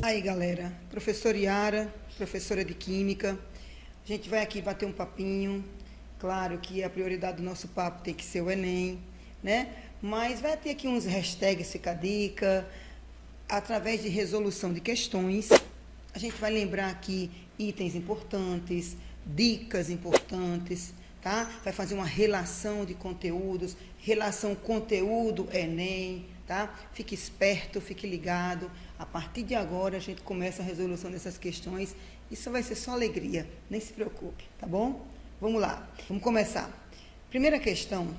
Aí, galera, professora Yara, professora de Química, a gente vai aqui bater um papinho. Claro que a prioridade do nosso papo tem que ser o Enem, né? Mas vai ter aqui uns hashtags Fica a Dica, através de resolução de questões. A gente vai lembrar aqui itens importantes, dicas importantes, tá? Vai fazer uma relação de conteúdos, relação conteúdo-Enem, tá? Fique esperto, fique ligado. A partir de agora, a gente começa a resolução dessas questões. Isso vai ser só alegria, nem se preocupe, tá bom? Vamos lá, vamos começar. Primeira questão,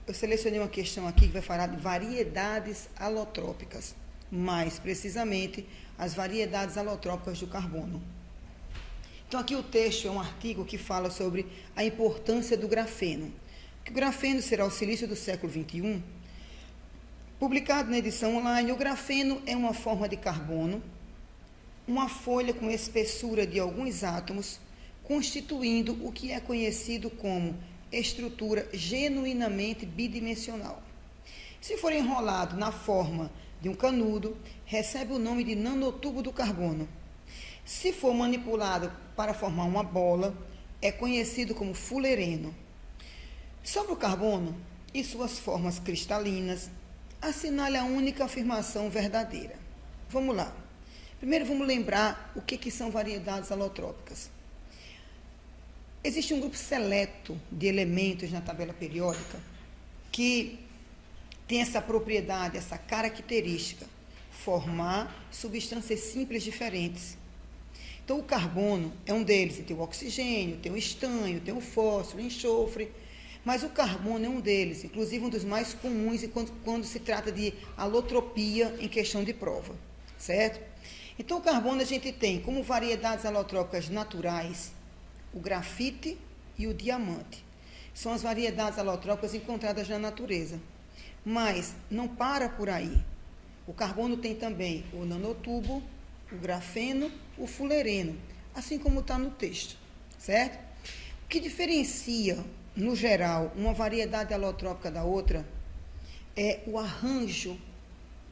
eu selecionei uma questão aqui que vai falar de variedades alotrópicas, mais precisamente as variedades alotrópicas do carbono. Então, aqui o texto é um artigo que fala sobre a importância do grafeno. Que o grafeno será o silício do século XXI. Publicado na edição online, o grafeno é uma forma de carbono, uma folha com espessura de alguns átomos, constituindo o que é conhecido como estrutura genuinamente bidimensional. Se for enrolado na forma de um canudo, recebe o nome de nanotubo do carbono. Se for manipulado para formar uma bola, é conhecido como fulereno. Sobre o carbono e suas formas cristalinas, assinale a única afirmação verdadeira. Vamos lá. Primeiro vamos lembrar o que são variedades alotrópicas. Existe um grupo seleto de elementos na tabela periódica que tem essa propriedade, essa característica, formar substâncias simples diferentes. Então, o carbono é um deles. Tem o oxigênio, tem o estanho, tem o fósforo, o enxofre. Mas o carbono é um deles, inclusive um dos mais comuns quando se trata de alotropia em questão de prova, certo? Então, o carbono a gente tem como variedades alotrópicas naturais o grafite e o diamante. São as variedades alotrópicas encontradas na natureza. Mas não para por aí. O carbono tem também o nanotubo, o grafeno, o fulereno, assim como está no texto, certo? O que diferencia, no geral, uma variedade alotrópica da outra é o arranjo,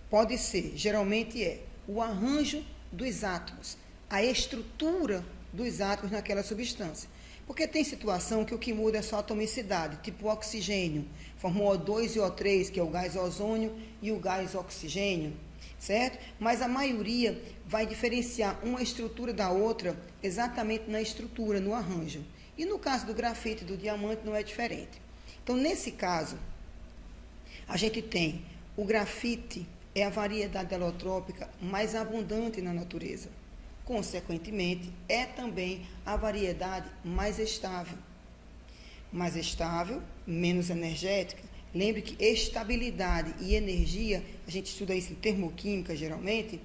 pode ser, geralmente é, o arranjo dos átomos, a estrutura dos átomos naquela substância. Porque tem situação que o que muda é só a atomicidade, tipo o oxigênio, formou O2 e O3, que é o gás ozônio e o gás oxigênio, certo? Mas a maioria vai diferenciar uma estrutura da outra exatamente na estrutura, no arranjo. E no caso do grafite e do diamante não é diferente. Então, nesse caso, a gente tem o grafite, é a variedade alotrópica mais abundante na natureza. Consequentemente, é também a variedade mais estável. Mais estável, menos energética. Lembre que estabilidade e energia, a gente estuda isso em termoquímica geralmente,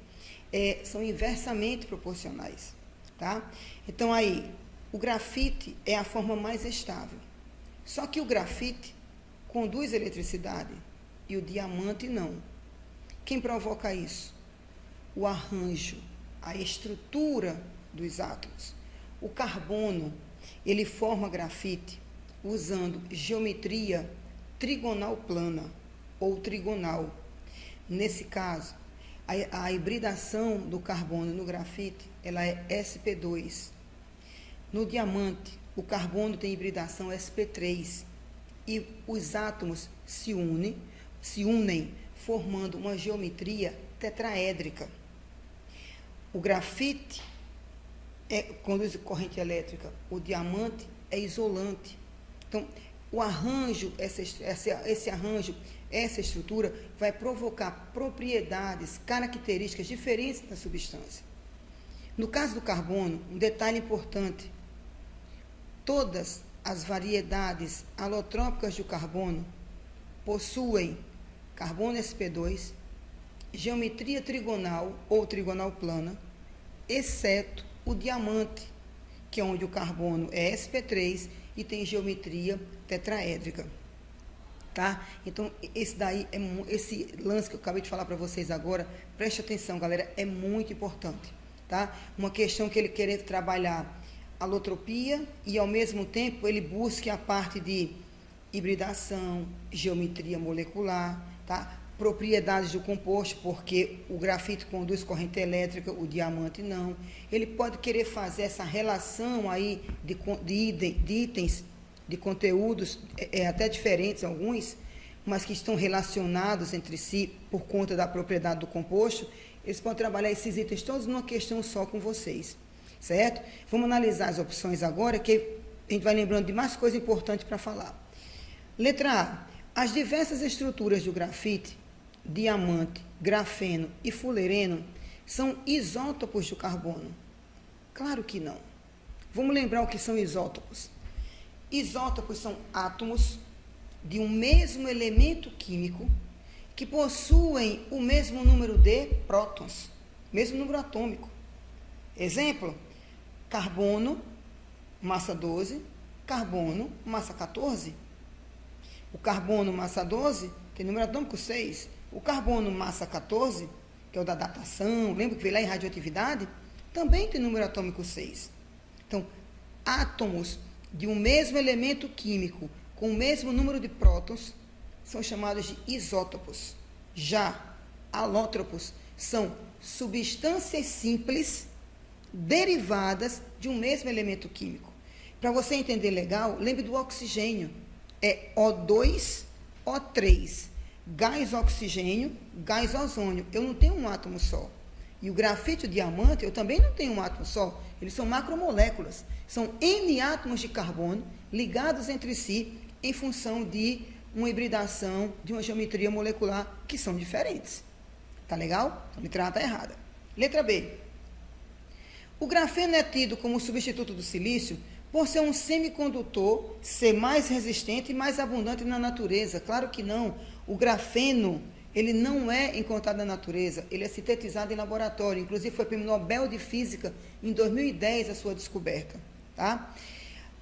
são inversamente proporcionais. Tá? Então, aí, o grafite é a forma mais estável. Só que o grafite conduz eletricidade e o diamante não. Quem provoca isso? O arranjo, a estrutura dos átomos. O carbono, ele forma grafite usando geometria trigonal plana ou trigonal. Nesse caso, a hibridação do carbono no grafite, ela é sp2. No diamante, o carbono tem hibridação sp3 e os átomos se unem formando uma geometria tetraédrica. O grafite conduz corrente elétrica, o diamante é isolante. Então, o arranjo, esse arranjo, essa estrutura vai provocar propriedades, características diferentes da substância. No caso do carbono, um detalhe importante: todas as variedades alotrópicas do carbono possuem carbono sp2, geometria trigonal ou trigonal plana, exceto o diamante, que é onde o carbono é sp3 e tem geometria tetraédrica. Tá? Então, esse lance que eu acabei de falar para vocês agora, preste atenção, galera, é muito importante. Tá? Uma questão que ele quer trabalhar alotropia e, ao mesmo tempo, ele busque a parte de hibridação, geometria molecular, tá? propriedades do composto, porque o grafite conduz corrente elétrica, o diamante não. Ele pode querer fazer essa relação aí de itens, de conteúdos, até diferentes alguns, mas que estão relacionados entre si por conta da propriedade do composto. Eles podem trabalhar esses itens todos numa questão só com vocês, certo? Vamos analisar as opções agora, que a gente vai lembrando de mais coisa importante para falar. Letra A. As diversas estruturas do grafite, diamante, grafeno e fulereno são isótopos do carbono? Claro que não. Vamos lembrar o que são isótopos. Isótopos são átomos de um mesmo elemento químico que possuem o mesmo número de prótons, mesmo número atômico. Exemplo, carbono, massa 12, carbono, massa 14. O carbono, massa 12, tem número atômico 6. O carbono, massa 14, que é o da datação, lembra que veio lá em radioatividade? Também tem número atômico 6. Então, átomos de um mesmo elemento químico com o mesmo número de prótons são chamados de isótopos. Já alótropos são substâncias simples derivadas de um mesmo elemento químico. Para você entender legal, lembre do oxigênio. É O2, O3, gás oxigênio, gás ozônio. Eu não tenho um átomo só. E o grafite e o diamante, eu também não tenho um átomo só. Eles são macromoléculas. São N átomos de carbono ligados entre si em função de uma hibridação, de uma geometria molecular que são diferentes. Tá legal? A letra A está errada. Letra B. O grafeno é tido como substituto do silício por ser um semicondutor, ser mais resistente e mais abundante na natureza. Claro que não. O grafeno, ele não é encontrado na natureza, ele é sintetizado em laboratório. Inclusive, foi prêmio Nobel de Física em 2010 a sua descoberta. Tá?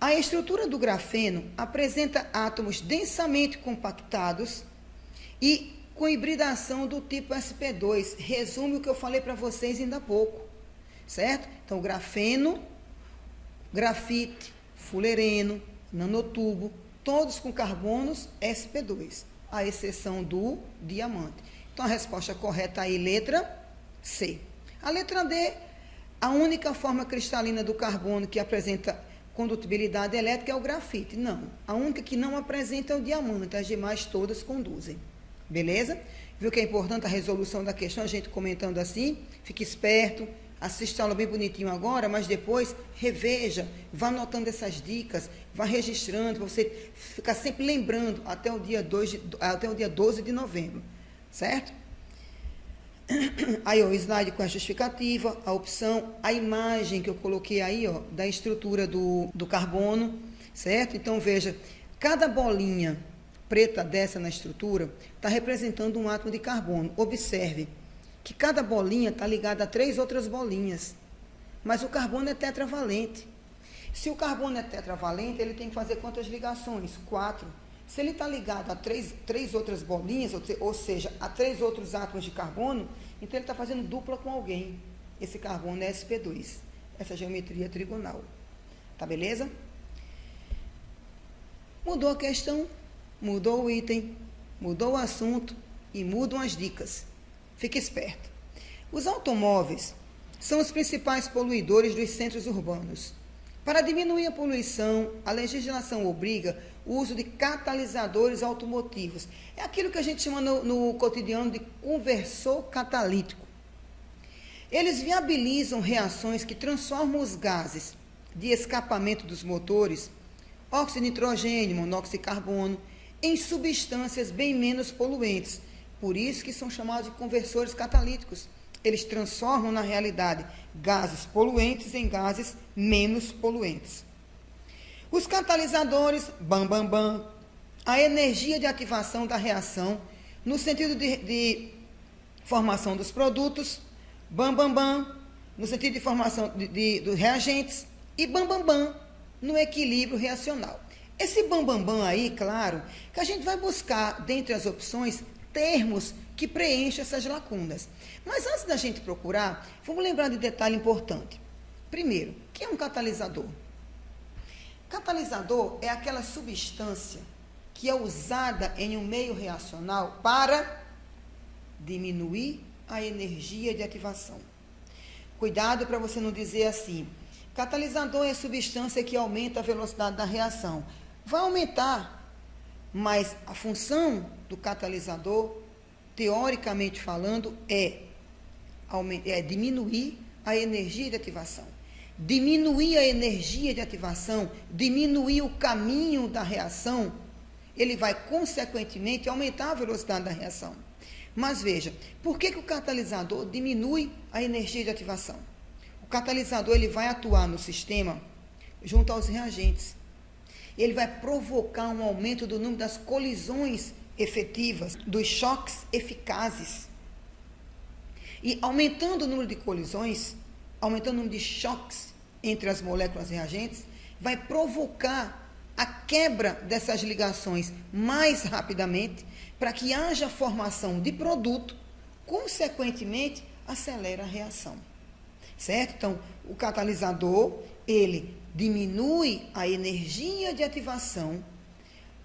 A estrutura do grafeno apresenta átomos densamente compactados e com hibridação do tipo sp2. Resume o que eu falei para vocês ainda há pouco. Certo? Então, grafeno, grafite, fulereno, nanotubo, todos com carbonos sp2, à exceção do diamante. Então, a resposta correta aí, letra C. A letra D, a única forma cristalina do carbono que apresenta condutibilidade elétrica é o grafite. Não, a única que não apresenta é o diamante, as demais todas conduzem. Beleza? Viu que é importante a resolução da questão, a gente comentando assim? Fique esperto. Assista a aula bem bonitinho agora, mas depois reveja, vá anotando essas dicas, vá registrando, para você ficar sempre lembrando até o dia 12 de novembro, certo? Aí, ó, o slide com a justificativa, a opção, a imagem que eu coloquei aí, ó, da estrutura do carbono, certo? Então, veja, cada bolinha preta dessa na estrutura está representando um átomo de carbono. Observe que cada bolinha está ligada a 3 outras bolinhas. Mas o carbono é tetravalente. Se o carbono é tetravalente, ele tem que fazer quantas ligações? 4. Se ele está ligado a três outras bolinhas, ou seja, a 3 outros átomos de carbono, então ele está fazendo dupla com alguém. Esse carbono é sp2. Essa geometria trigonal. Tá beleza? Mudou a questão, mudou o item, mudou o assunto e mudam as dicas. Fique esperto. Os automóveis são os principais poluidores dos centros urbanos. Para diminuir a poluição, a legislação obriga o uso de catalisadores automotivos. É aquilo que a gente chama no cotidiano de conversor catalítico. Eles viabilizam reações que transformam os gases de escapamento dos motores, óxido de nitrogênio, monóxido de carbono, em substâncias bem menos poluentes. Por isso que são chamados de conversores catalíticos. Eles transformam, na realidade, gases poluentes em gases menos poluentes. Os catalisadores, a energia de ativação da reação, no sentido de formação dos produtos, no sentido de formação dos reagentes, e no equilíbrio reacional. Esse aí, claro, que a gente vai buscar, dentre as opções, termos que preenchem essas lacunas. Mas antes da gente procurar, vamos lembrar de detalhe importante. Primeiro, o que é um catalisador? Catalisador é aquela substância que é usada em um meio reacional para diminuir a energia de ativação. Cuidado para você não dizer assim, catalisador é substância que aumenta a velocidade da reação. Vai aumentar, mas a função do catalisador, teoricamente falando, é diminuir a energia de ativação. Diminuir a energia de ativação, diminuir o caminho da reação, ele vai, consequentemente, aumentar a velocidade da reação. Mas veja, por que o catalisador diminui a energia de ativação? O catalisador ele vai atuar no sistema junto aos reagentes. Ele vai provocar um aumento do número das colisões efetivas, dos choques eficazes. E aumentando o número de colisões, aumentando o número de choques entre as moléculas reagentes, vai provocar a quebra dessas ligações mais rapidamente, para que haja formação de produto, consequentemente, acelera a reação. Certo? Então, o catalisador, ele diminui a energia de ativação,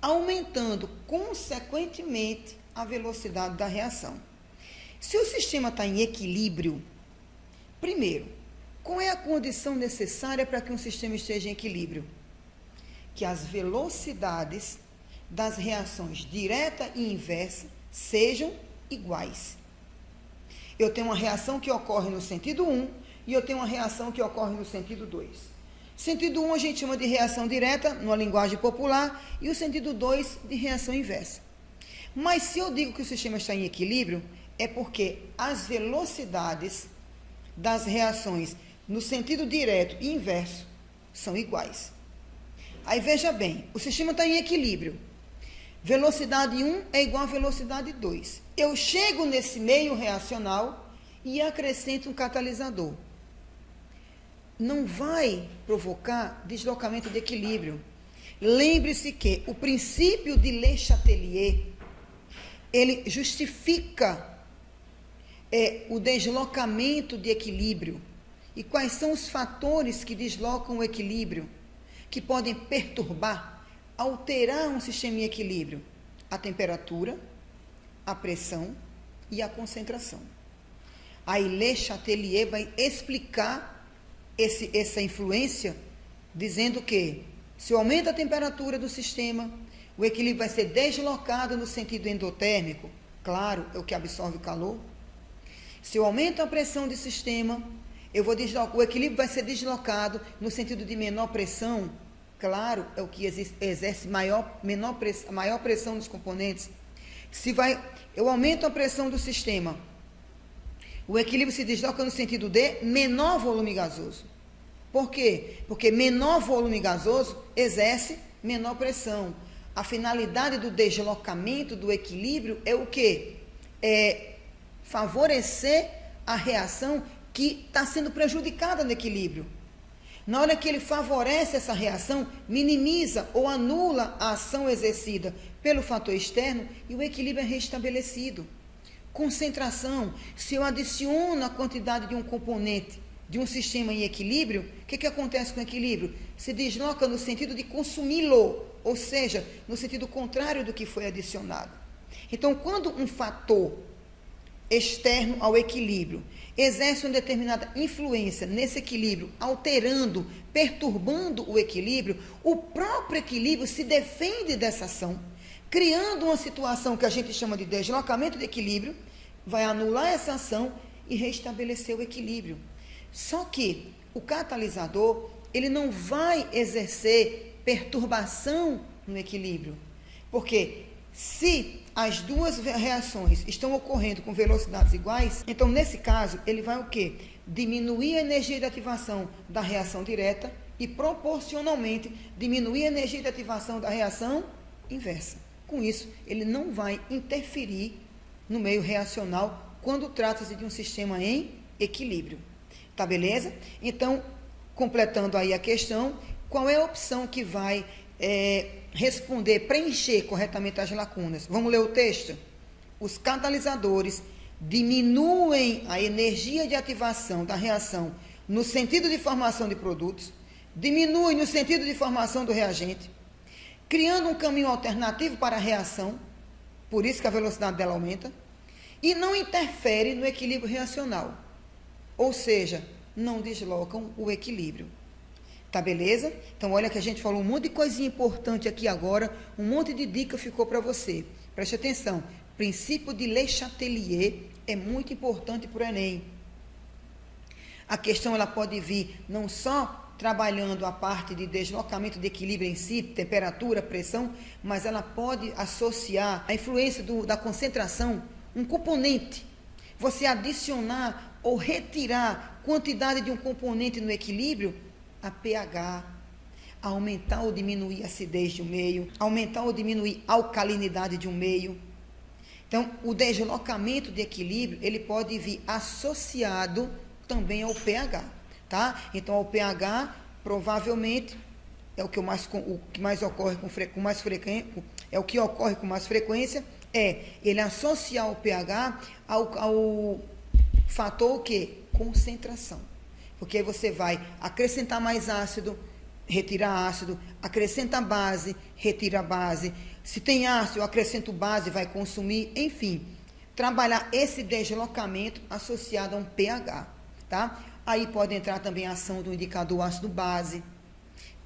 aumentando, consequentemente, a velocidade da reação. Se o sistema está em equilíbrio, primeiro, qual é a condição necessária para que um sistema esteja em equilíbrio? Que as velocidades das reações direta e inversa sejam iguais. Eu tenho uma reação que ocorre no sentido 1 e eu tenho uma reação que ocorre no sentido 2. Sentido 1 a gente chama de reação direta, numa linguagem popular, e o sentido 2 de reação inversa. Mas se eu digo que o sistema está em equilíbrio, é porque as velocidades das reações no sentido direto e inverso são iguais. Aí veja bem, o sistema está em equilíbrio. Velocidade 1 é igual a velocidade 2. Eu chego nesse meio reacional e acrescento um catalisador. Não vai provocar deslocamento de equilíbrio. Lembre-se que o princípio de Le Chatelier, ele justifica o deslocamento de equilíbrio. E quais são os fatores que deslocam o equilíbrio, que podem perturbar, alterar um sistema em equilíbrio? A temperatura, a pressão e a concentração. Aí Le Chatelier vai explicar essa influência, dizendo que se aumenta a temperatura do sistema, o equilíbrio vai ser deslocado no sentido endotérmico, claro, é o que absorve calor. Se eu aumento a pressão do sistema, o equilíbrio vai ser deslocado no sentido de menor pressão, claro, é o que exerce maior pressão nos componentes. Eu aumento a pressão do sistema, o equilíbrio se desloca no sentido de menor volume gasoso. Por quê? Porque menor volume gasoso exerce menor pressão. A finalidade do deslocamento do equilíbrio é o quê? É favorecer a reação que está sendo prejudicada no equilíbrio. Na hora que ele favorece essa reação, minimiza ou anula a ação exercida pelo fator externo e o equilíbrio é restabelecido. Concentração, se eu adiciono a quantidade de um componente de um sistema em equilíbrio, o que acontece com o equilíbrio? Se desloca no sentido de consumi-lo, ou seja, no sentido contrário do que foi adicionado. Então, quando um fator externo ao equilíbrio exerce uma determinada influência nesse equilíbrio, alterando, perturbando o equilíbrio, o próprio equilíbrio se defende dessa ação, criando uma situação que a gente chama de deslocamento de equilíbrio, vai anular essa ação e restabelecer o equilíbrio. Só que o catalisador, ele não vai exercer perturbação no equilíbrio, porque se as duas reações estão ocorrendo com velocidades iguais, então nesse caso ele vai o quê? Diminuir a energia de ativação da reação direta e proporcionalmente diminuir a energia de ativação da reação inversa. Com isso, ele não vai interferir no meio reacional quando trata-se de um sistema em equilíbrio. Tá beleza? Então, completando aí a questão, qual é a opção que vai responder, preencher corretamente as lacunas? Vamos ler o texto? Os catalisadores diminuem a energia de ativação da reação no sentido de formação de produtos, diminuem no sentido de formação do reagente, criando um caminho alternativo para a reação, por isso que a velocidade dela aumenta, e não interfere no equilíbrio reacional. Ou seja, não deslocam o equilíbrio. Tá beleza? Então, olha que a gente falou um monte de coisinha importante aqui agora, um monte de dica ficou para você. Preste atenção, princípio de Le Chatelier é muito importante para o Enem. A questão ela pode vir não só trabalhando a parte de deslocamento de equilíbrio em si, temperatura, pressão, mas ela pode associar a influência da concentração, um componente. Você adicionar ou retirar quantidade de um componente no equilíbrio, a pH, aumentar ou diminuir a acidez de um meio, aumentar ou diminuir a alcalinidade de um meio. Então, o deslocamento de equilíbrio, ele pode vir associado também ao pH, tá? Então, o pH, provavelmente, é o que mais ocorre com mais frequência, é o que ocorre com mais frequência, ele associar o pH ao fator o quê? Concentração. Porque aí você vai acrescentar mais ácido, retirar ácido, acrescenta base, retira base. Se tem ácido, eu acrescento base, vai consumir, enfim. Trabalhar esse deslocamento associado a um pH, tá? Aí pode entrar também a ação do indicador ácido-base.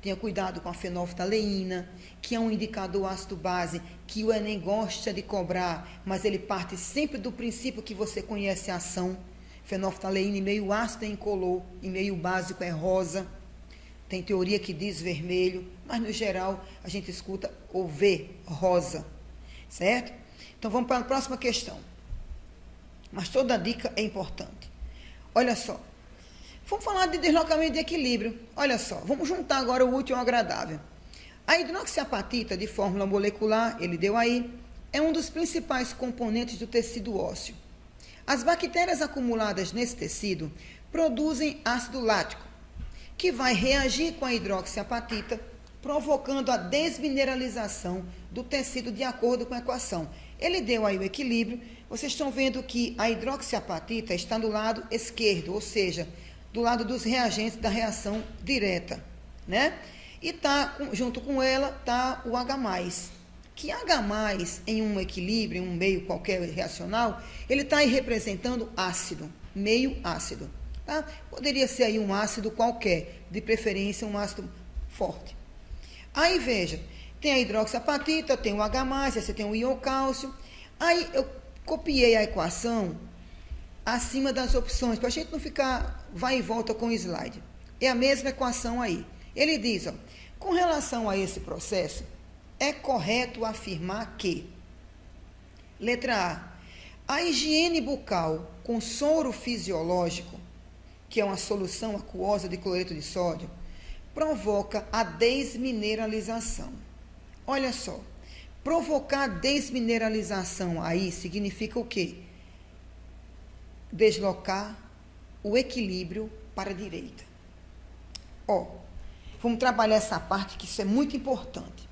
Tenha cuidado com a fenolftaleína, que é um indicador ácido-base que o Enem gosta de cobrar, mas ele parte sempre do princípio que você conhece a ação. Fenolftaleína em meio ácido é incolor, em meio básico é rosa. Tem teoria que diz vermelho, mas no geral a gente escuta ou vê rosa, certo? Então vamos para a próxima questão. Mas toda dica é importante. Olha só, vamos falar de deslocamento de equilíbrio. Olha só, vamos juntar agora o útil ao agradável. A hidroxiapatita de fórmula molecular, ele deu aí, é um dos principais componentes do tecido ósseo. As bactérias acumuladas nesse tecido produzem ácido lático, que vai reagir com a hidroxiapatita, provocando a desmineralização do tecido de acordo com a equação. Ele deu aí o equilíbrio. Vocês estão vendo que a hidroxiapatita está do lado esquerdo, ou seja, do lado dos reagentes da reação direta, né? E junto com ela está o H+. Que H+, em um equilíbrio, em um meio qualquer reacional, ele está aí representando ácido, meio ácido. Tá? Poderia ser aí um ácido qualquer, de preferência um ácido forte. Aí, veja, tem a hidroxiapatita, tem o H+, aí você tem o íon cálcio. Aí eu copiei a equação acima das opções, para a gente não ficar vai e volta com o slide. É a mesma equação aí. Ele diz, ó, com relação a esse processo, é correto afirmar que, letra A higiene bucal com soro fisiológico, que é uma solução aquosa de cloreto de sódio, provoca a desmineralização. Olha só, provocar desmineralização aí significa o quê? Deslocar o equilíbrio para a direita. Ó, vamos trabalhar essa parte que isso é muito importante.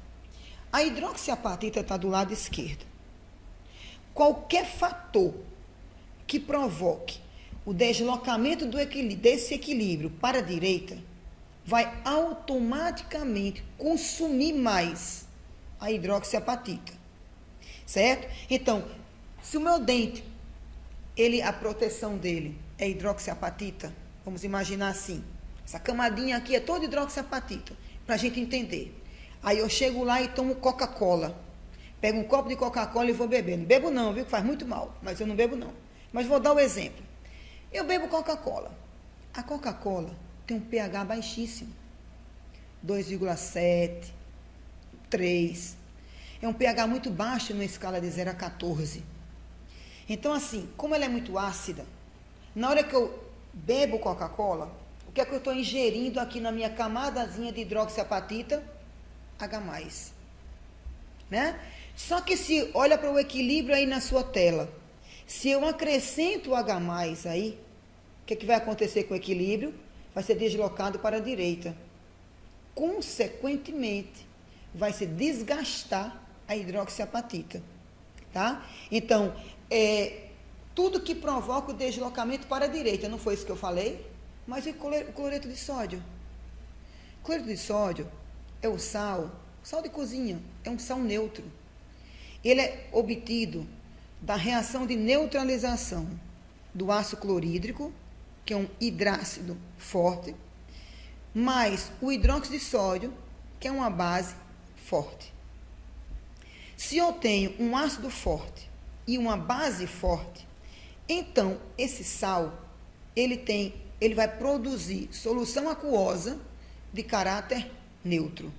A hidroxiapatita está do lado esquerdo. Qualquer fator que provoque o deslocamento desse equilíbrio para a direita vai automaticamente consumir mais a hidroxiapatita, certo? Então, se o meu dente, a proteção dele é hidroxiapatita, vamos imaginar assim, essa camadinha aqui é toda hidroxiapatita, para a gente entender. Aí eu chego lá e tomo Coca-Cola. Pego um copo de Coca-Cola e vou beber. Não bebo não, viu? Que faz muito mal, mas eu não bebo não. Mas vou dar o exemplo. Eu bebo Coca-Cola. A Coca-Cola tem um pH baixíssimo. 2,7, 3. É um pH muito baixo numa escala de 0 a 14. Então, assim, como ela é muito ácida, na hora que eu bebo Coca-Cola, o que é que eu estou ingerindo aqui na minha camadazinha de hidroxiapatita? H+. Né? Só que se olha para o equilíbrio aí na sua tela, se eu acrescento o H+ aí, o que vai acontecer com o equilíbrio? Vai ser deslocado para a direita. Consequentemente, vai se desgastar a hidroxiapatita. Tá? Então, tudo que provoca o deslocamento para a direita, não foi isso que eu falei? Mas o cloreto de sódio. O cloreto de sódio é o sal de cozinha, é um sal neutro. Ele é obtido da reação de neutralização do ácido clorídrico, que é um hidrácido forte, mais o hidróxido de sódio, que é uma base forte. Se eu tenho um ácido forte e uma base forte, então esse sal, ele vai produzir solução aquosa de caráter neutro.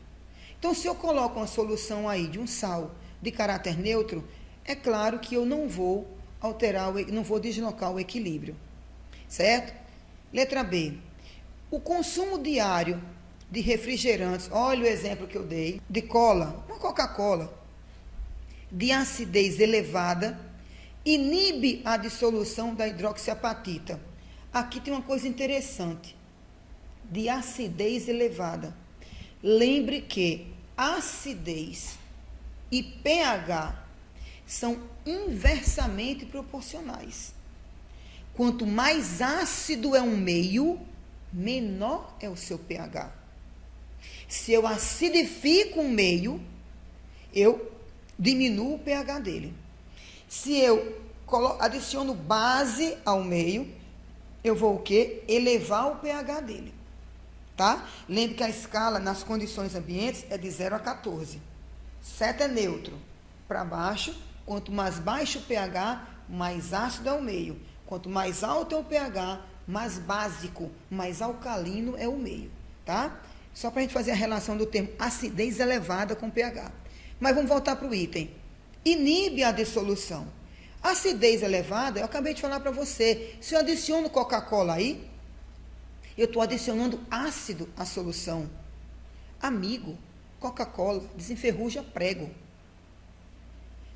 Então, se eu coloco uma solução aí de um sal de caráter neutro, é claro que eu não vou alterar, não vou deslocar o equilíbrio, certo? Letra B. O consumo diário de refrigerantes, olha o exemplo que eu dei, de cola, uma Coca-Cola, de acidez elevada, inibe a dissolução da hidroxiapatita. Aqui tem uma coisa interessante, de acidez elevada. Lembre que acidez e pH são inversamente proporcionais. Quanto mais ácido é um meio, menor é o seu pH. Se eu acidifico um meio, eu diminuo o pH dele. Se eu adiciono base ao meio, eu vou o quê? Elevar o pH dele. Tá? Lembre que a escala nas condições ambientes é de 0 a 14. 7 é neutro. Para baixo, quanto mais baixo o pH, mais ácido é o meio. Quanto mais alto é o pH, mais básico, mais alcalino é o meio. Tá? Só para a gente fazer a relação do termo acidez elevada com pH. Mas vamos voltar para o item. Inibe a dissolução. Acidez elevada, eu acabei de falar para você. Se eu adiciono Coca-Cola aí, eu estou adicionando ácido à solução. Amigo, Coca-Cola desenferruja prego.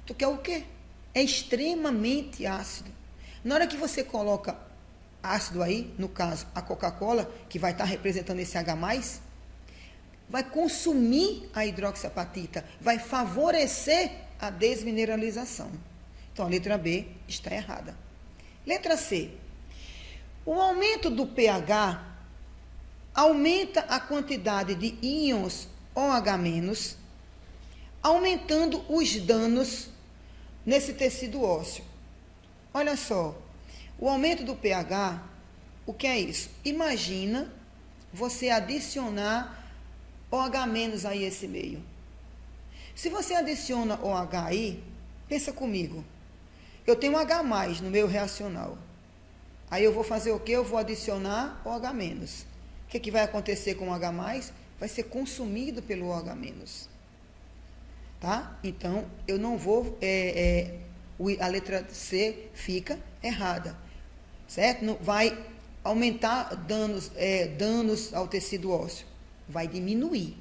Tu quer o quê? É extremamente ácido. Na hora que você coloca ácido aí, no caso a Coca-Cola, que vai estar representando esse H+, vai consumir a hidroxiapatita, vai favorecer a desmineralização. Então a letra B está errada. Letra C. O aumento do pH aumenta a quantidade de íons OH-, aumentando os danos nesse tecido ósseo. Olha só, o aumento do pH, o que é isso? Imagina você adicionar OH- aí esse meio. Se você adiciona OH aí, pensa comigo, eu tenho H+ no meu reacional. Aí eu vou fazer o quê? Eu vou adicionar OH-. O que vai acontecer com o H+? Vai ser consumido pelo OH-. Tá? Então, eu não vou... a letra C fica errada. Certo? Não, vai aumentar danos ao tecido ósseo. Vai diminuir.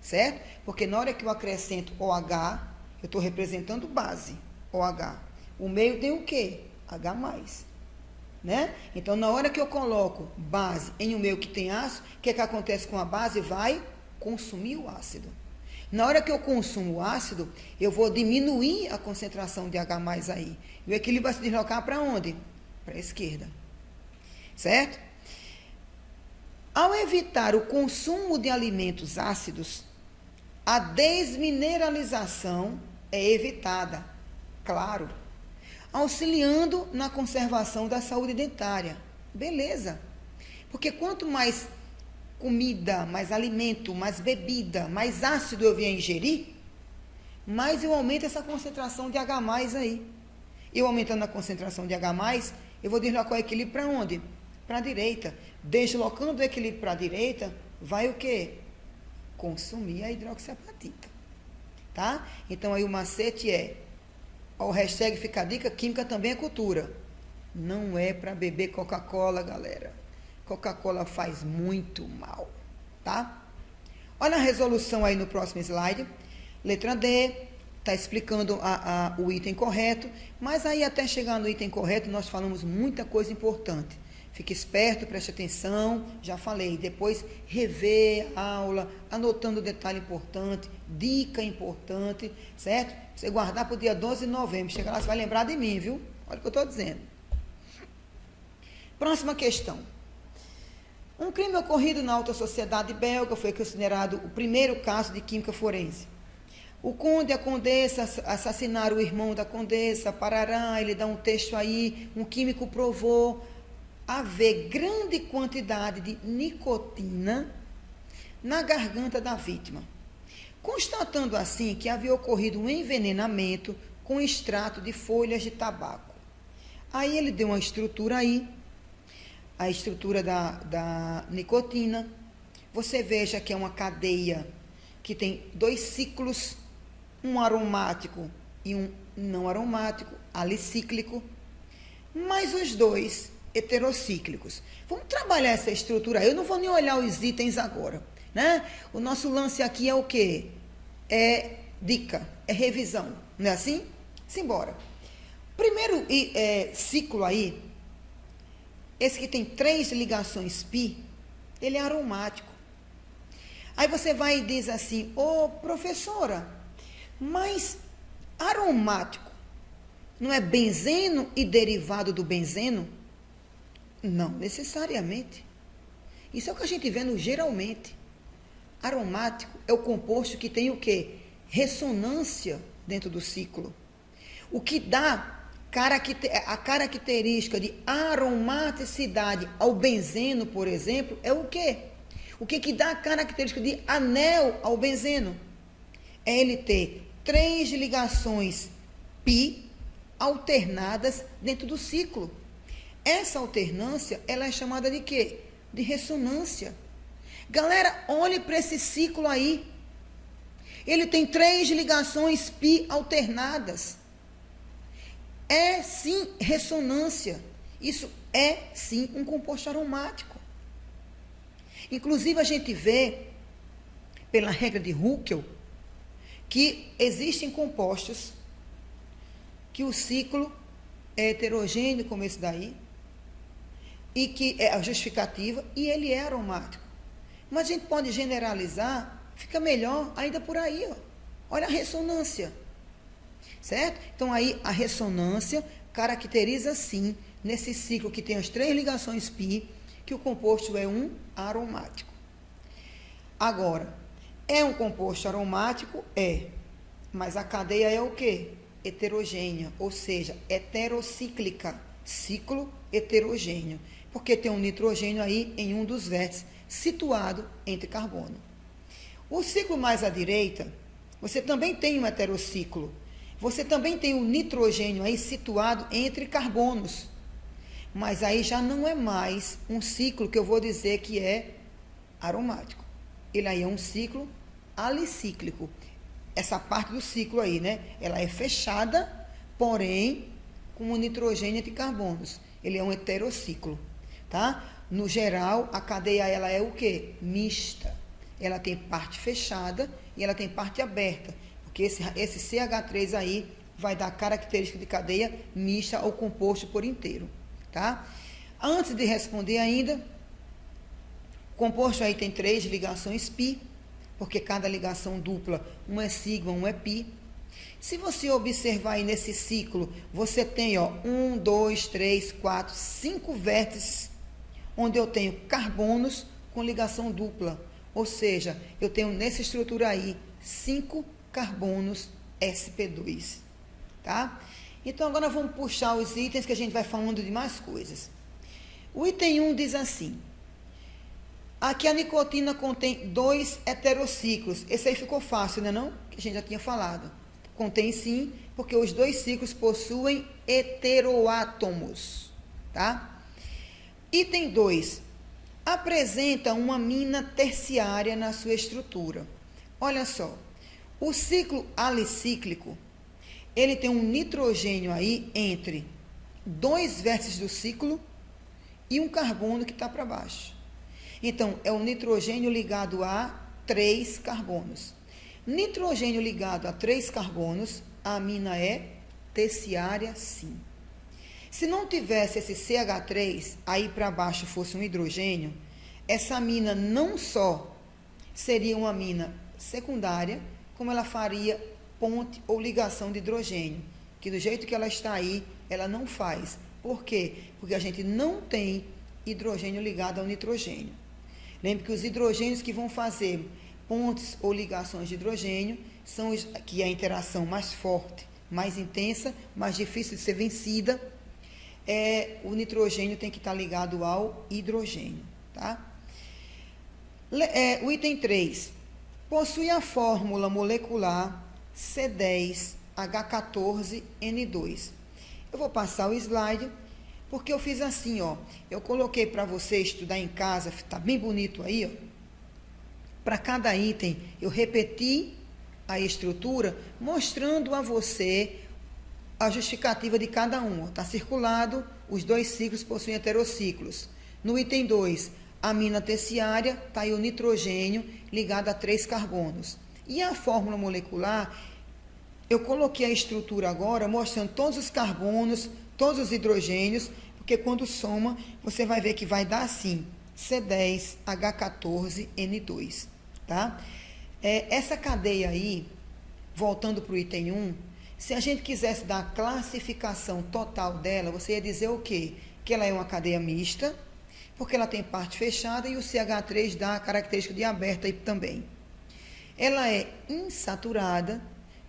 Certo? Porque na hora que eu acrescento OH, eu estou representando base, OH. O meio tem o quê? H+. Né? Então, na hora que eu coloco base em um meio que tem ácido, o que acontece com a base? Vai consumir o ácido. Na hora que eu consumo o ácido, eu vou diminuir a concentração de H+ aí. E o equilíbrio vai se deslocar para onde? Para a esquerda. Certo? Ao evitar o consumo de alimentos ácidos, a desmineralização é evitada. Claro. Auxiliando na conservação da saúde dentária. Beleza. Porque quanto mais comida, mais alimento, mais bebida, mais ácido eu vier ingerir, mais eu aumento essa concentração de H+ aí. Eu aumentando a concentração de H+, eu vou deslocar o equilíbrio para onde? Para a direita. Deslocando o equilíbrio para a direita, vai o quê? Consumir a hidroxiapatita. Tá? Então aí o macete é... O hashtag fica a dica, química também é cultura. Não é para beber Coca-Cola, galera. Coca-Cola faz muito mal, tá? Olha a resolução aí no próximo slide. Letra D, está explicando o item correto, mas aí até chegar no item correto, nós falamos muita coisa importante. Fique esperto, preste atenção, já falei. Depois, rever a aula, anotando detalhe importante, dica importante, certo? Você guardar para o dia 12 de novembro. Chega lá, você vai lembrar de mim, viu? Olha o que eu estou dizendo. Próxima questão. Um crime ocorrido na alta sociedade belga foi considerado o primeiro caso de química forense. O conde e a condessa assassinaram o irmão da condessa, parará, ele dá um texto aí, um químico provou haver grande quantidade de nicotina na garganta da vítima, constatando assim que havia ocorrido um envenenamento com extrato de folhas de tabaco. Aí ele deu uma estrutura aí, a estrutura da nicotina. Você veja que é uma cadeia que tem 2 ciclos, um aromático e um não aromático, alicíclico, mas os 2 heterocíclicos. Vamos trabalhar essa estrutura aí. Eu não vou nem olhar os itens agora, né? O nosso lance aqui é o quê? É dica, é revisão, não é assim? Simbora. Primeiro ciclo aí, esse que tem 3 ligações pi, ele é aromático. Aí você vai e diz assim, ô professora, mas aromático não é benzeno e derivado do benzeno? Não necessariamente. Isso é o que a gente vê no geralmente. Aromático é o composto que tem o quê? Ressonância dentro do ciclo. O que dá a característica de aromaticidade ao benzeno, por exemplo, é o quê? O que dá a característica de anel ao benzeno? É ele ter 3 ligações pi alternadas dentro do ciclo. Essa alternância, ela é chamada de quê? De ressonância. Galera, olhe para esse ciclo aí. Ele tem 3 ligações pi alternadas. É sim ressonância. Isso é sim um composto aromático. Inclusive a gente vê, pela regra de Huckel, que existem compostos que o ciclo é heterogêneo, como esse daí, e que é a justificativa, e ele é aromático. Mas a gente pode generalizar, fica melhor ainda por aí, ó. Olha a ressonância. Certo? Então, aí, a ressonância caracteriza, sim, nesse ciclo que tem as 3 ligações pi, que o composto é um aromático. Agora, é um composto aromático? É. Mas a cadeia é o quê? Heterogênea, ou seja, heterocíclica. Ciclo heterogêneo. Porque tem um nitrogênio aí em um dos vértices, situado entre carbono. O ciclo mais à direita, você também tem um heterociclo. Você também tem o nitrogênio aí situado entre carbonos. Mas aí já não é mais um ciclo que eu vou dizer que é aromático. Ele aí é um ciclo alicíclico. Essa parte do ciclo aí, né? Ela é fechada, porém, com o nitrogênio entre carbonos. Ele é um heterociclo, tá? No geral, a cadeia ela é o quê? Mista. Ela tem parte fechada e ela tem parte aberta. Porque esse CH3 aí vai dar característica de cadeia mista ou composto por inteiro, tá? Antes de responder ainda, o composto aí tem 3 ligações pi, porque cada ligação dupla, uma é sigma, uma é pi. Se você observar aí nesse ciclo, você tem, ó, 1, 2, 3, 4, 5 vértices, onde eu tenho carbonos com ligação dupla. Ou seja, eu tenho nessa estrutura aí 5 carbonos sp2, tá? Então, agora vamos puxar os itens que a gente vai falando de mais coisas. O item 1 diz assim, aqui a nicotina contém 2 heterociclos. Esse aí ficou fácil, né não? Que a gente já tinha falado. Contém sim, porque os 2 ciclos possuem heteroátomos, tá? Item 2, apresenta uma amina terciária na sua estrutura. Olha só, o ciclo alicíclico, ele tem um nitrogênio aí entre 2 vértices do ciclo e um carbono que está para baixo. Então, é o nitrogênio ligado a 3 carbonos. Nitrogênio ligado a 3 carbonos, a amina é terciária, sim. Se não tivesse esse CH3, aí para baixo fosse um hidrogênio, essa amina não só seria uma amina secundária, como ela faria ponte ou ligação de hidrogênio, que do jeito que ela está aí, ela não faz. Por quê? Porque a gente não tem hidrogênio ligado ao nitrogênio. Lembre que os hidrogênios que vão fazer pontes ou ligações de hidrogênio são os que é a interação mais forte, mais intensa, mais difícil de ser vencida. O nitrogênio tem que estar ligado ao hidrogênio, tá? O item 3, possui a fórmula molecular C10H14N2. Eu vou passar o slide, porque eu fiz assim, ó. Eu coloquei para você estudar em casa, tá bem bonito aí, ó. Para cada item, eu repeti a estrutura, mostrando a você a justificativa de cada um. Está circulado, os 2 ciclos possuem heterociclos. No item 2, amina terciária, está aí o nitrogênio ligado a 3 carbonos. E a fórmula molecular, eu coloquei a estrutura agora, mostrando todos os carbonos, todos os hidrogênios, porque quando soma, você vai ver que vai dar assim, C10H14N2, tá? Essa cadeia aí, voltando para o item 1, se a gente quisesse dar a classificação total dela, você ia dizer o quê? Que ela é uma cadeia mista, porque ela tem parte fechada e o CH3 dá a característica de aberta aí também. Ela é insaturada,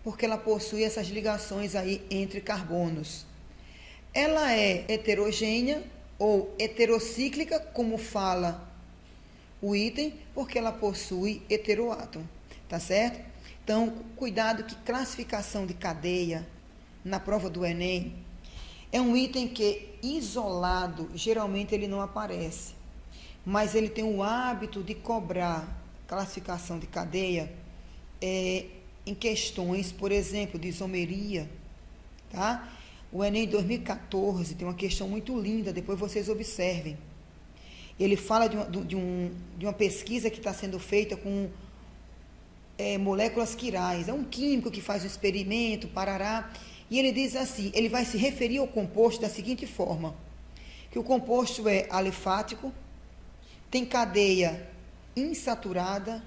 porque ela possui essas ligações aí entre carbonos. Ela é heterogênea ou heterocíclica, como fala o item, porque ela possui heteroátomo, tá certo? Então, cuidado que classificação de cadeia, na prova do Enem, é um item que, isolado, geralmente ele não aparece. Mas ele tem o hábito de cobrar classificação de cadeia em questões, por exemplo, de isomeria, tá? O Enem 2014 tem uma questão muito linda, depois vocês observem. Ele fala de uma pesquisa que está sendo feita com moléculas quirais. É um químico que faz um experimento, parará, e ele diz assim, ele vai se referir ao composto da seguinte forma, que o composto é alifático, tem cadeia insaturada,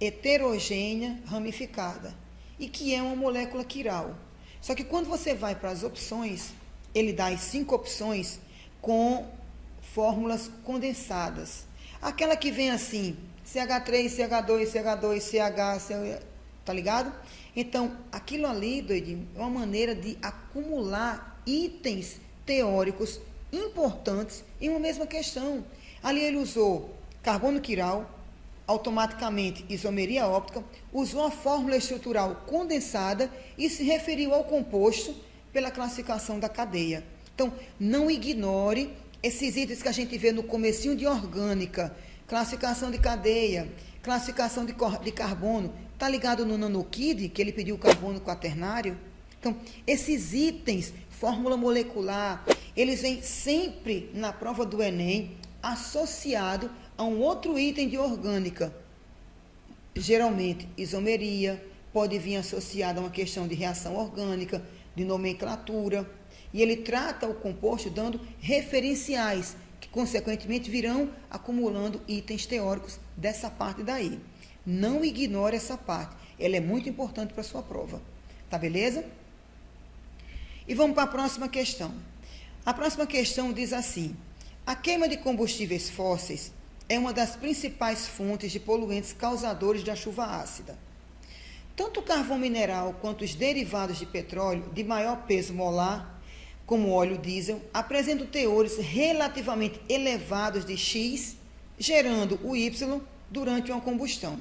heterogênea, ramificada, e que é uma molécula quiral. Só que quando você vai para as opções, ele dá as 5 opções com fórmulas condensadas. Aquela que vem assim, CH3, CH2, CH2, CH, tá ligado? Então, aquilo ali, doidinho, é uma maneira de acumular itens teóricos importantes em uma mesma questão. Ali ele usou carbono quiral, automaticamente isomeria óptica, usou a fórmula estrutural condensada e se referiu ao composto pela classificação da cadeia. Então, não ignore esses itens que a gente vê no comecinho de orgânica, classificação de cadeia, classificação de carbono, está ligado no nanokid, que ele pediu o carbono quaternário. Então, esses itens, fórmula molecular, eles vêm sempre na prova do Enem associado a um outro item de orgânica. Geralmente, isomeria, pode vir associado a uma questão de reação orgânica, de nomenclatura, e ele trata o composto dando referenciais, que consequentemente virão acumulando itens teóricos dessa parte daí. Não ignore essa parte, ela é muito importante para a sua prova. Tá beleza? E vamos para a próxima questão. A próxima questão diz assim: a queima de combustíveis fósseis é uma das principais fontes de poluentes causadores da chuva ácida. Tanto o carvão mineral quanto os derivados de petróleo de maior peso molar, como o óleo diesel, apresentam teores relativamente elevados de X, gerando o Y durante uma combustão.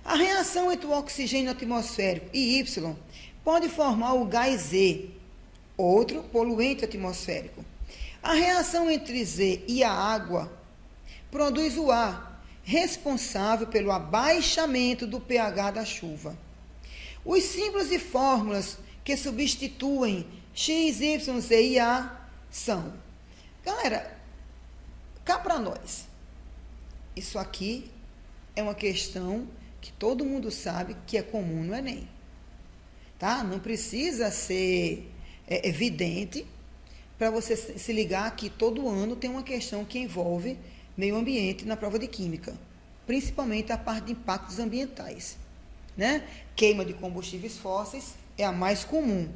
A reação entre o oxigênio atmosférico e Y pode formar o gás Z, outro poluente atmosférico. A reação entre Z e a água produz o A, responsável pelo abaixamento do pH da chuva. Os símbolos e fórmulas que substituem X, Y, Z e A são... Galera, cá para nós. Isso aqui é uma questão que todo mundo sabe que é comum no Enem. Tá? Não precisa ser evidente para você se ligar que todo ano tem uma questão que envolve meio ambiente na prova de química, principalmente a parte de impactos ambientais, né? Queima de combustíveis fósseis é a mais comum,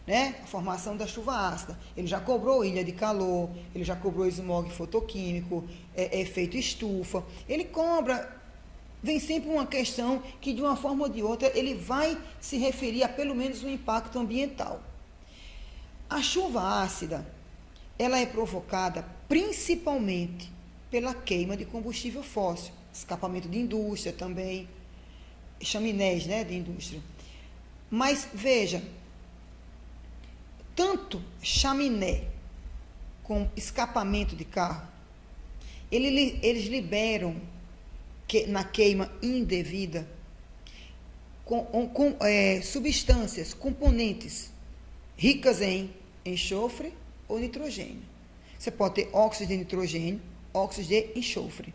né? A formação da chuva ácida. Ele já cobrou ilha de calor, ele já cobrou smog fotoquímico, efeito estufa, ele cobra vem sempre uma questão que, de uma forma ou de outra, ele vai se referir a pelo menos um impacto ambiental. A chuva ácida, ela é provocada principalmente pela queima de combustível fóssil, escapamento de indústria também, chaminés, né, de indústria. Mas, veja, tanto chaminé como escapamento de carro, eles liberam, na queima indevida, substâncias, componentes ricas em enxofre ou nitrogênio. Você pode ter óxido de nitrogênio, óxido de enxofre.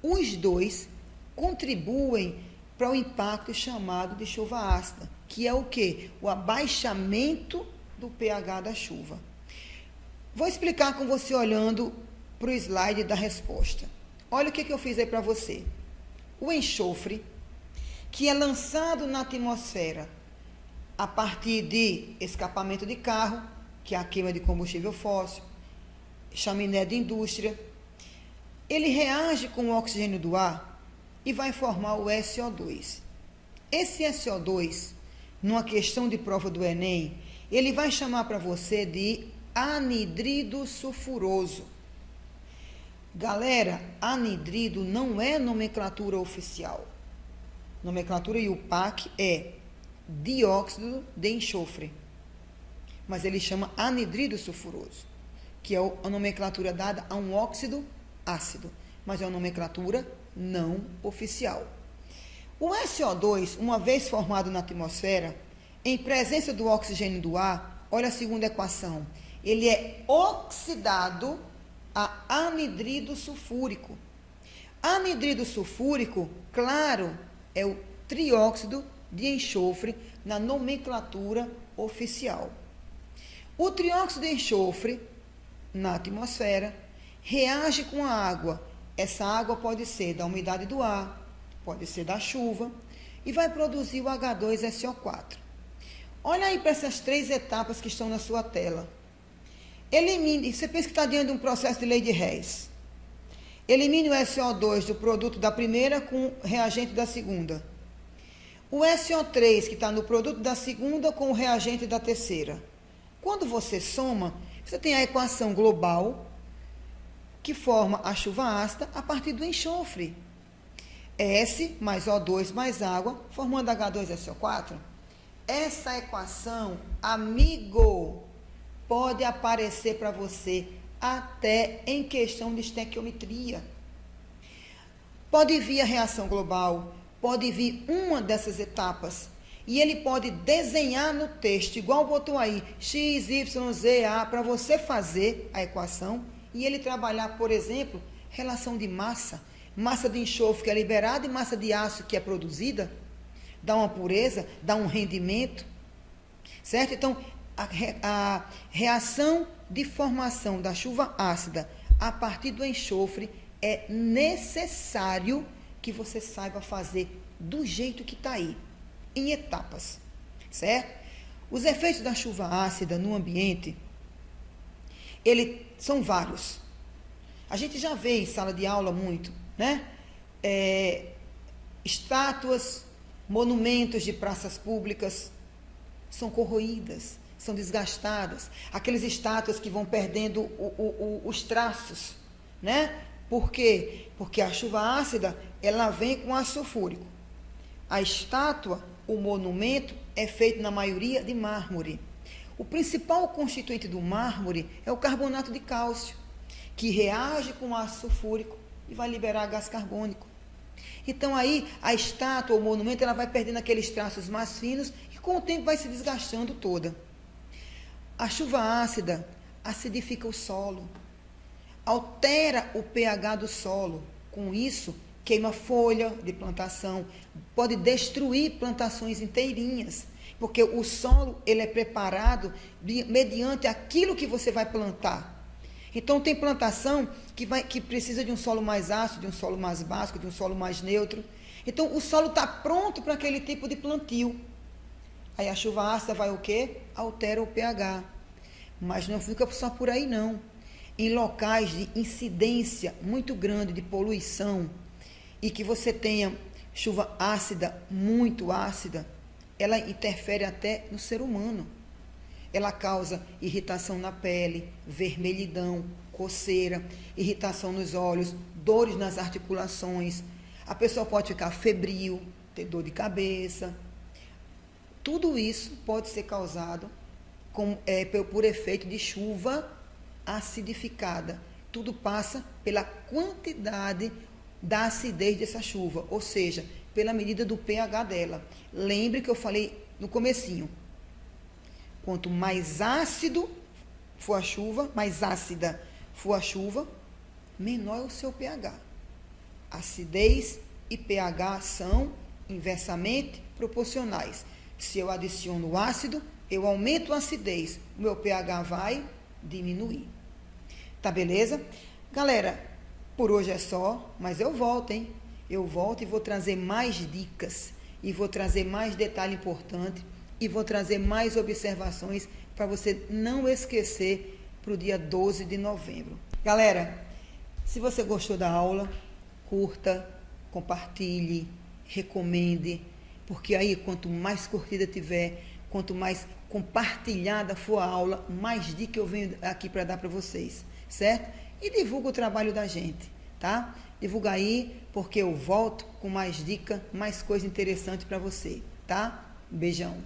Os dois contribuem para o impacto chamado de chuva ácida, que é o quê? O abaixamento do pH da chuva. Vou explicar com você olhando para o slide da resposta. Olha o que eu fiz aí para você. O enxofre, que é lançado na atmosfera a partir de escapamento de carro, que é a queima de combustível fóssil, chaminé de indústria, ele reage com o oxigênio do ar e vai formar o SO2. Esse SO2, numa questão de prova do Enem, ele vai chamar para você de anidrido sulfuroso. Galera, anidrido não é nomenclatura oficial. Nomenclatura IUPAC é dióxido de enxofre. Mas ele chama anidrido sulfuroso, que é a nomenclatura dada a um óxido ácido, mas é uma nomenclatura não oficial. O SO2, uma vez formado na atmosfera, em presença do oxigênio do ar, olha a segunda equação, ele é oxidado a anidrido sulfúrico. Anidrido sulfúrico, claro, é o trióxido de enxofre na nomenclatura oficial. O trióxido de enxofre, na atmosfera, reage com a água. Essa água pode ser da umidade do ar, pode ser da chuva, e vai produzir o H2SO4. Olha aí para essas 3 etapas que estão na sua tela. Elimine, você pensa que está diante de um processo de lei de Hess. Elimine o SO2 do produto da primeira com o reagente da segunda. O SO3, que está no produto da segunda, com o reagente da terceira. Quando você soma, você tem a equação global, que forma a chuva ácida a partir do enxofre. S mais O2 mais água, formando H2SO4. Essa equação, amigo, pode aparecer para você até em questão de estequiometria. Pode vir a reação global, pode vir uma dessas etapas, e ele pode desenhar no texto, igual botou aí, X, Y, Z, A, para você fazer a equação, e ele trabalhar, por exemplo, relação de massa de enxofre que é liberada e massa de aço que é produzida, dá uma pureza, dá um rendimento, certo? Então, a reação de formação da chuva ácida a partir do enxofre é necessário que você saiba fazer do jeito que está aí, em etapas, certo? Os efeitos da chuva ácida no ambiente, são vários. A gente já vê em sala de aula muito, né? Estátuas, monumentos de praças públicas são corroídas, são desgastadas. Aquelas estátuas que vão perdendo os traços, né? Por quê? Porque a chuva ácida, ela vem com ácido sulfúrico. A estátua, o monumento, é feito na maioria de mármore. O principal constituinte do mármore é o carbonato de cálcio, que reage com o ácido sulfúrico e vai liberar gás carbônico. Então aí a estátua, o monumento, ela vai perdendo aqueles traços mais finos e com o tempo vai se desgastando toda. A chuva ácida acidifica o solo, altera o pH do solo. Com isso, queima folha de plantação, pode destruir plantações inteirinhas, porque o solo ele é preparado mediante aquilo que você vai plantar. Então, tem plantação que precisa de um solo mais ácido, de um solo mais básico, de um solo mais neutro. Então, o solo está pronto para aquele tipo de plantio. Aí a chuva ácida vai o quê? Altera o pH. Mas não fica só por aí, não. Em locais de incidência muito grande de poluição, e que você tenha chuva ácida, muito ácida, ela interfere até no ser humano. Ela causa irritação na pele, vermelhidão, coceira, irritação nos olhos, dores nas articulações. A pessoa pode ficar febril, ter dor de cabeça. Tudo isso pode ser causado por efeito de chuva acidificada. Tudo passa pela quantidade da acidez dessa chuva, ou seja, pela medida do pH dela. Lembre que eu falei no comecinho. Quanto mais ácido for a chuva, mais ácida for a chuva, menor é o seu pH. Acidez e pH são inversamente proporcionais. Se eu adiciono o ácido, eu aumento a acidez, o meu pH vai diminuir. Tá beleza? Galera, por hoje é só, mas eu volto, hein? Eu volto e vou trazer mais dicas, e vou trazer mais detalhe importante, e vou trazer mais observações para você não esquecer para o dia 12 de novembro. Galera, se você gostou da aula, curta, compartilhe, recomende, porque aí quanto mais curtida tiver, quanto mais compartilhada for a aula, mais dica eu venho aqui para dar para vocês, certo? E divulga o trabalho da gente, tá? Divulga aí, porque eu volto com mais dica, mais coisa interessante para você, tá? Beijão.